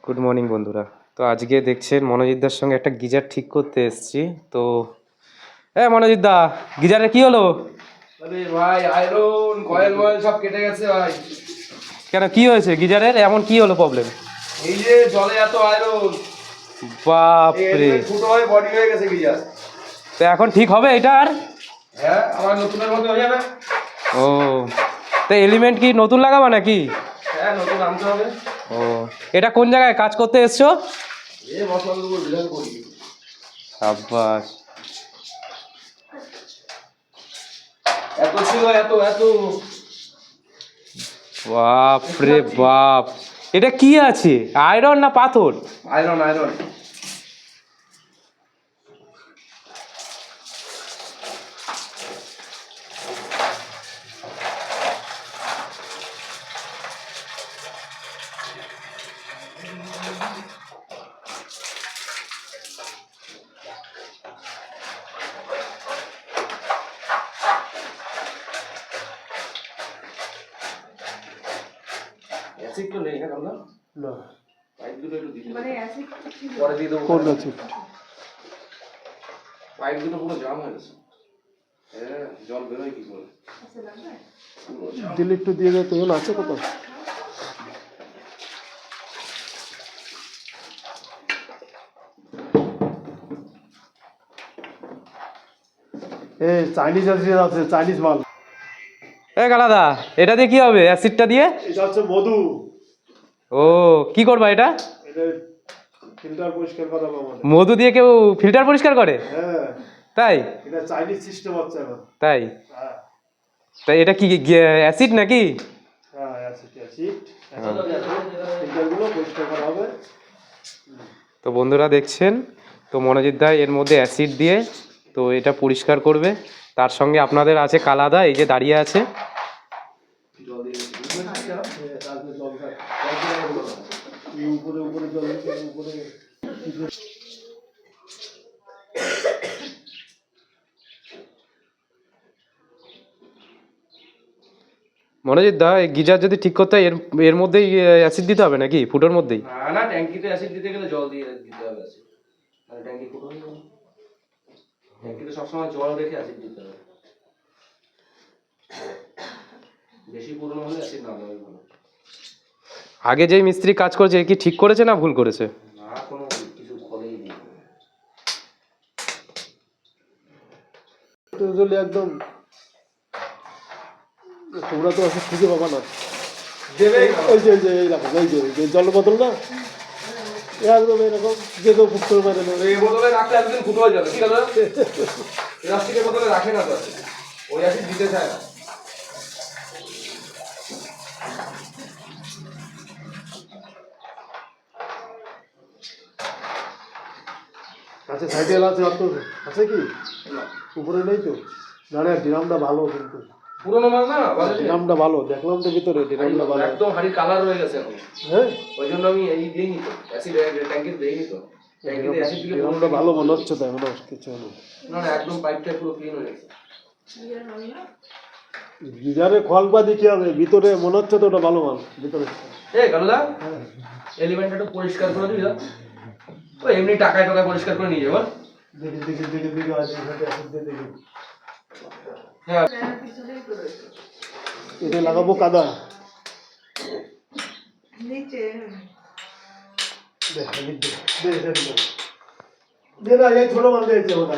Good morning বন্ধুরা। তো আজকে দেখছেন মনোজিৎদার সঙ্গে একটা গিজার ঠিক করতে এসেছি। তো মনোজিৎদা, গিজারের কি হলো? আরে ভাই, আয়রন কয়েল ময়েল সব কেটে গেছে ভাই। কেন, কি হয়েছে গিজারের? এমন কি হলো প্রবলেম? এই যে জলে এত আয়রন, বাপরে, ফুটো হয়ে বডি হয়ে গেছে গিজার। তো এখন ঠিক হবে এটা? আর হ্যাঁ, আমার নতুনের মতো হয়ে যাবে। ও, তো এলিমেন্ট কি নতুন লাগাবা নাকি? হ্যাঁ, নতুন আনতে হবে। ও, এটা কোন জায়গায় কাজ করতে এসছো? এই মশলার উপর ডিজাইন করি। সাব্বাস। এত ছিল, এত এত। বাপরে বাপ, এটা কি আছে, আয়রন না পাথর? Iron iron. অ্যাসিড তো নেই, হ্যাঁ না? না, পাইপগুলো একটু দিতে মানে অ্যাসিড পরে দিয়ে দেবো। কোন অ্যাসিড? পাইপগুলো পুরো জাম হয়ে গেছে। হ্যাঁ, জল বেরোয় কি করে? আছে লাগবে? পুরো জাম। দিলে একটু দিয়ে দাও তো, এখন আছে কত? চাইনিজ অ্যাসিড আছে, চাইনিজ মাল। কালাদা, এটা দিয়ে কি হবে অ্যাসিডটা দিয়ে? এটা হচ্ছে মধু। ও, কি করবা এটা? এটা ফিল্টার পরিষ্কার করা আমাদের। মধু দিয়ে কেউ ফিল্টার পরিষ্কার করে? হ্যাঁ, তাই? এটা চাইনিজ সিস্টেম হচ্ছে এখন। তাই? হ্যাঁ তাই এটা কি অ্যাসিড নাকি? হ্যাঁ, অ্যাসিড ফিল্টারগুলো পরিষ্কার করা হবে। তো বন্ধুরা দেখছেন, তো মনোজিৎ দা এর মধ্যে অ্যাসিড দিয়ে তো এটা পরিষ্কার করবে। তার সঙ্গে আপনাদের আছে কালাদা, এই যে দাঁড়িয়ে আছে। উপরে উপরে জল উপরে। মনোজিৎ দা, এই গিজার যদি ঠিক করতে হয় এর এর মধ্যেই অ্যাসিড দিতে হবে নাকি ফুটোর মধ্যেই? না না, ট্যাঙ্কিতে অ্যাসিড দিতে গেলে জল দিয়ে দিতে হবে অ্যাসিড। আর ট্যাঙ্কি ফুটো হয়ে যাবে। ট্যাঙ্কিতে সবসময় জল রেখে অ্যাসিড দিতে হবে। বেশি পুরনো হলে অ্যাসিড না দেওয়াই ভালো। আগে যেই মিস্ত্রি কাজ করেছে এ কি ঠিক করেছে না ভুল করেছে? না, কোনো কিছু ফলেই নেই। জলে একদম তোমরা তো আছে খুঁজে পাবা না। দেবে ওই যে এইরকম, ওই যে জল বোতল না, একদম এরকম যে কেউ ফুট করে পারে না। এই বোতলে রাখলে একদিন ফুটো হয়ে যাবে, ঠিক আছে? প্লাস্টিকের বোতলে রাখে না তো, ওই অ্যাসিড দিতে চায় না। আচ্ছা, সাইকেল আছে অত আছে কি উপরে নেই তো? না না, ড্রামটা ভালো কিন্তু, পুরনো মাল না, ড্রামটা ভালো, দেখলাম তো ভিতরে ড্রামটা ভালো। একদম হাড়ির কালার রয়ে গেছে এখন। হ্যাঁ, ওই জন্য আমি এই দিইনি তো, অ্যাসিড ট্যাঙ্কিতে দেইনি তো। ট্যাঙ্কিতে অ্যাসিড দিলে ড্রামটা ভালো মনে হচ্ছে তো, এমন কিছু হলো না না, একদম পাইপটা পুরো ক্লিন হয়ে গেছে। গিজারে খলপা দিতে হবে ভিতরে, মনে হচ্ছে তো ওটা ভালো মাল ভিতরে। এই গালুদা, এলিমেন্টটা একটু পরিষ্কার করে দিবি না? ও এমনি টাকায় টাকায় পরিষ্কার করে নিয়ে যাবো। দেখি দেখি দেখি দেখি আছে এখানে অ্যাসিড দিয়ে দেখি। হ্যাঁ, পিছনেই তো রয়েছে এটা লাগাবো কাদা। নিচে। দেখ দে দে দে দে না, এই ছোট মাল দিয়েছে ওটা।